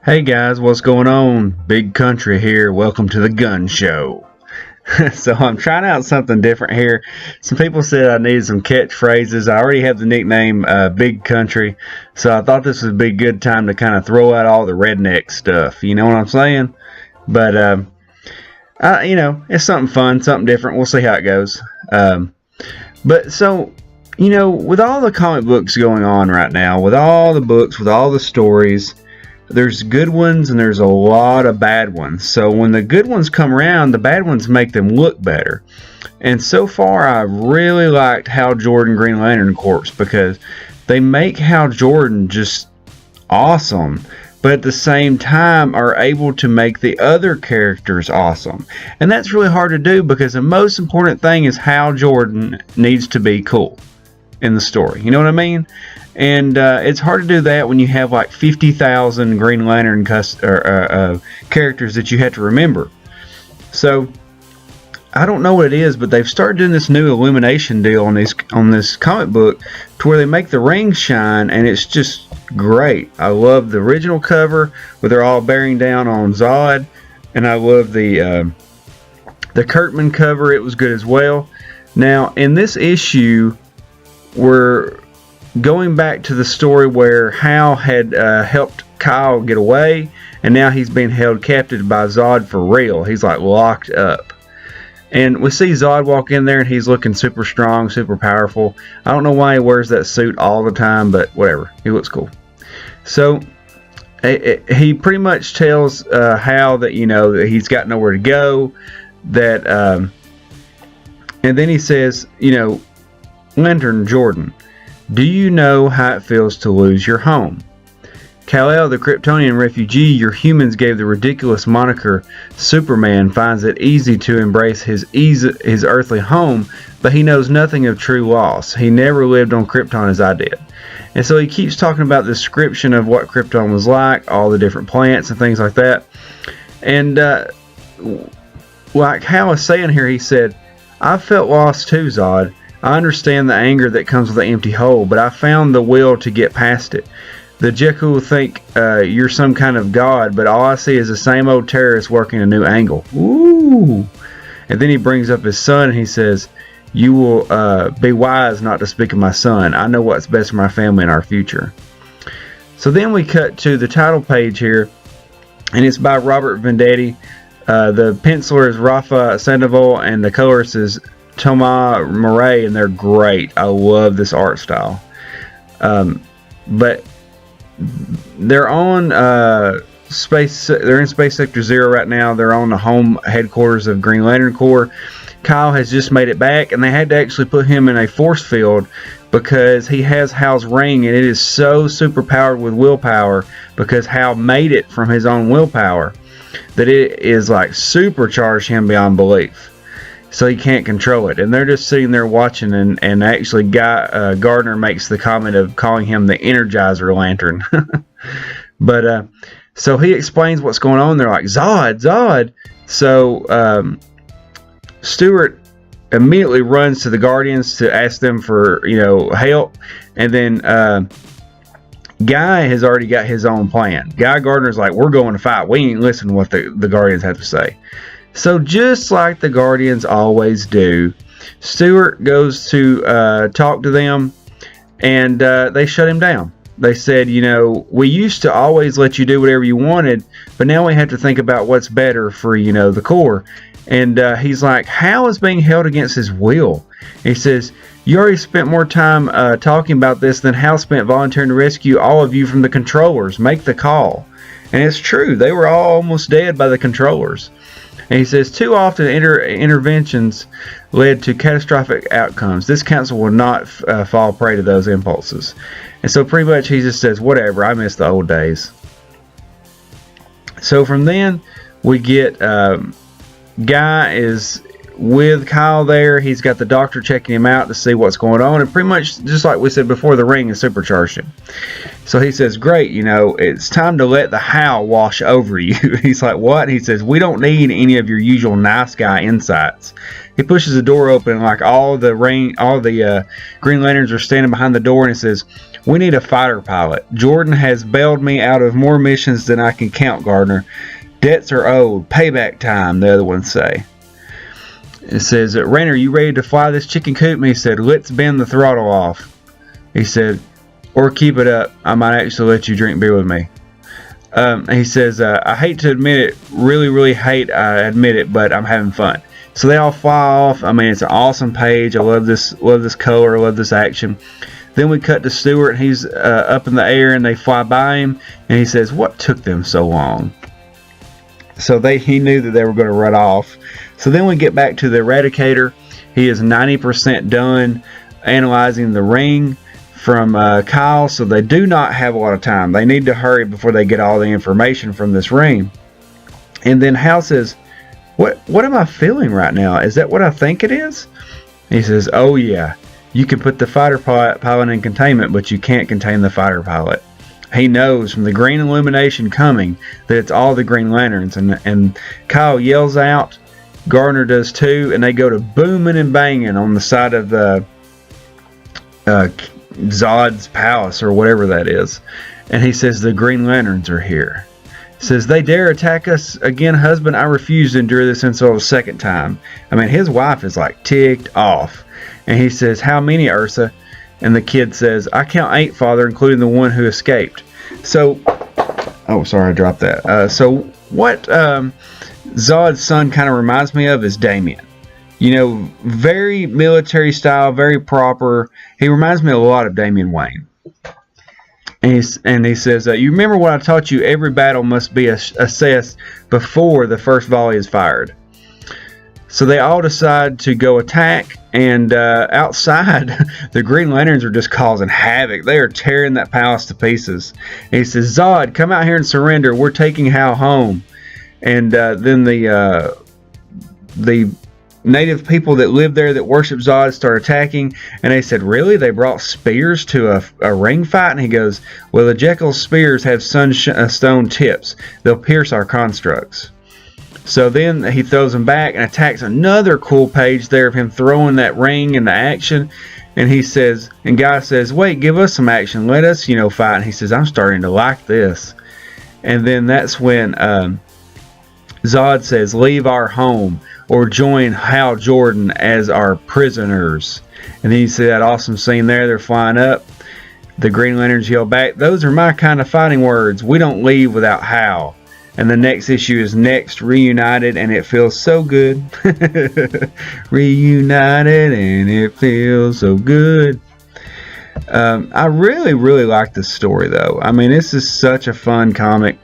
Hey guys, what's going on? Big Country here. Welcome to the Gun Show. So I'm trying out something different here. Some people said I needed some catchphrases. I already have the nickname Big Country, so I thought this would be a good time to kind of throw out all the redneck stuff. You know what I'm saying? But it's something fun, something different. We'll see how it goes. With all the comic books going on right now, with all the books, with all the stories, there's good ones and there's a lot of bad ones. So when the good ones come around, the bad ones make them look better. And so far, I really liked Hal Jordan Green Lantern Corps because they make Hal Jordan just awesome, but at the same time are able to make the other characters awesome. And that's really hard to do because the most important thing is Hal Jordan needs to be cool in the story. You know what I mean? And it's hard to do that when you have like 50,000 Green Lantern characters that you have to remember. So I don't know what it is, but they've started doing this new Illumination deal on this comic book to where they make the rings shine, and it's just great. I love the original cover where they're all bearing down on Zod, and I love the Kirkman cover. It was good as well. Now in this issue, we're going back to the story where Hal had helped Kyle get away, and now he's being held captive by Zod for real. He's like locked up. And we see Zod walk in there, and he's looking super strong, super powerful. I don't know why he wears that suit all the time, but whatever. He looks cool. So he pretty much tells Hal that, that he's got nowhere to go. And then he says, Lantern Jordan, do you know how it feels to lose your home? Kal-El, the Kryptonian refugee your humans gave the ridiculous moniker Superman, finds it easy to embrace his earthly home, but he knows nothing of true loss. He never lived on Krypton as I did. And so he keeps talking about the description of what Krypton was like, all the different plants and things like that. And like Hal is saying here, he said, I felt lost too, Zod. I understand the anger that comes with the empty hole, but I found the will to get past it. The Jekyll think you're some kind of god, but all I see is the same old terrorist working a new angle. Ooh! And then he brings up his son and he says, you will be wise not to speak of my son. I know what's best for my family and our future. So then we cut to the title page here, and it's by Robert Venditti. The penciler is Rafa Sandoval, and the colorist is Thomas Murray, and they're great. I love this art style. But they're on space. They're in Space Sector 0 right now. They're on the home headquarters of Green Lantern Corps. Kyle has just made it back, and they had to actually put him in a force field because he has Hal's ring, and it is so super powered with willpower because Hal made it from his own willpower that it is like supercharged him beyond belief. So he can't control it. And they're just sitting there watching, and actually Gardner makes the comment of calling him the Energizer Lantern. But so he explains what's going on. They're like, Zod. So Stewart immediately runs to the Guardians to ask them for help. And then Guy has already got his own plan. Guy Gardner's like, we're going to fight. We ain't listening to what the Guardians have to say. So just like the Guardians always do, Stewart goes to talk to them, and they shut him down. They said, we used to always let you do whatever you wanted, but now we have to think about what's better for, the Corps. And he's like, Hal is being held against his will. And he says, you already spent more time talking about this than Hal spent volunteering to rescue all of you from the controllers. Make the call. And it's true. They were all almost dead by the controllers. And he says, too often interventions led to catastrophic outcomes. This council will not fall prey to those impulses. And so pretty much he just says, whatever, I miss the old days. So from then we get Guy is with Kyle there. He's got the doctor checking him out to see what's going on, and pretty much just like we said before, the ring is supercharged him. So he says, great, it's time to let the Howl wash over you. He's like, what? He says, we don't need any of your usual nice guy insights. He pushes the door open, and like all the Green Lanterns are standing behind the door, and he says, we need a fighter pilot. Jordan has bailed me out of more missions than I can count, Gardner. Debts are owed. Payback time, the other ones say. It says, Rainer, you ready to fly this chicken coop? And he said, let's bend the throttle off. He said, or keep it up. I might actually let you drink beer with me. He says, I hate to admit it, really hate I admit it, but I'm having fun. So they all fly off. I mean, it's an awesome page. I love this color. I love this action. Then we cut to Stewart, and he's up in the air, and they fly by him, and he says, what took them so long? So he knew that they were going to run off. So then we get back to the Eradicator. He is 90% done analyzing the ring from Kyle, so they do not have a lot of time. They need to hurry before they get all the information from this ring. And then Hal says, what am I feeling right now? Is that what I think it is? He says, oh yeah, you can put the fighter pilot in containment, but you can't contain the fighter pilot. He knows from the green illumination coming that it's all the Green Lanterns, and Kyle yells out, Gardner does too, and they go to booming and banging on the side of the Zod's palace or whatever that is. And he says, the Green Lanterns are here. He says, they dare attack us again, husband. I refuse to endure this insult a second time. I mean, his wife is like ticked off. And he says, how many, Ursa? And the kid says, I count 8, father, including the one who escaped. So, oh, sorry, I dropped that. So what Zod's son kind of reminds me of is Damien. Very military style, very proper. He reminds me a lot of Damian Wayne. And he says, you remember what I taught you? Every battle must be assessed before the first volley is fired. So they all decide to go attack, and outside, the Green Lanterns are just causing havoc. They are tearing that palace to pieces. And he says, Zod, come out here and surrender. We're taking Hal home. And then the native people that live there that worship Zod start attacking, and they said, really? They brought spears to a ring fight? And he goes, well, the Jekyll's spears have stone tips. They'll pierce our constructs. So then he throws them back and attacks. Another cool page there of him throwing that ring into action. And he says, and Guy says, wait, give us some action. Let us, fight. And he says, I'm starting to like this. And then that's when Zod says, leave our home or join Hal Jordan as our prisoners. And then you see that awesome scene there. They're flying up. The Green Lanterns yell back, those are my kind of fighting words. We don't leave without Hal. And the next issue is Next Reunited, and it feels so good. Reunited, and it feels so good. I really like this story, though. I mean, this is such a fun comic.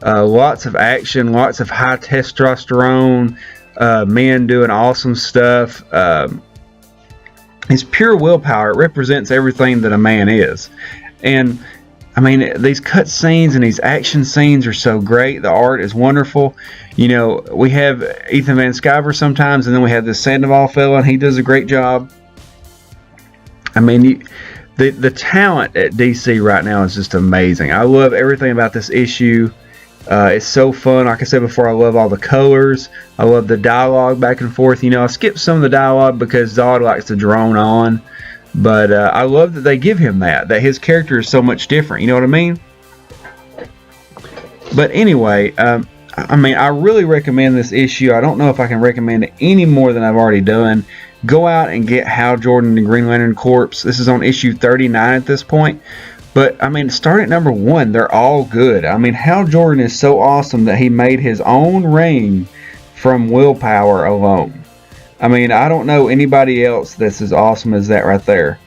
Lots of action, lots of high testosterone, men doing awesome stuff. It's pure willpower. It represents everything that a man is. And I mean, these cut scenes and these action scenes are so great. The art is wonderful. We have Ethan Van Sciver sometimes, and then we have this Sandoval fella, and he does a great job. I mean, the talent at DC right now is just amazing. I love everything about this issue. It's so fun. Like I said before, I love all the colors. I love the dialogue back and forth. I skipped some of the dialogue because Zod likes to drone on. But I love that they give him that his character is so much different. You know what I mean? But anyway, I really recommend this issue. I don't know if I can recommend it any more than I've already done. Go out and get Hal Jordan and Green Lantern Corps. This is on issue 39 at this point. But, start at number 1. They're all good. Hal Jordan is so awesome that he made his own ring from willpower alone. I don't know anybody else that's as awesome as that right there.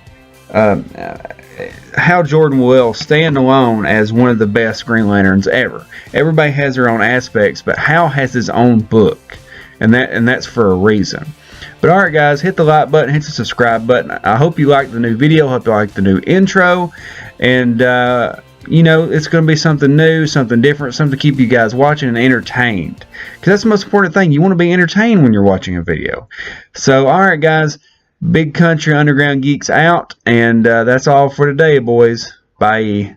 Hal Jordan will stand alone as one of the best Green Lanterns ever. Everybody has their own aspects, but Hal has his own book, and that's for a reason. But alright guys, hit the like button, hit the subscribe button. I hope you liked the new video, hope you liked the new intro, and you know, it's going to be something new, something different, something to keep you guys watching and entertained. Because that's the most important thing. You want to be entertained when you're watching a video. So, alright guys, Big Country Underground Geeks out, and that's all for today, boys. Bye.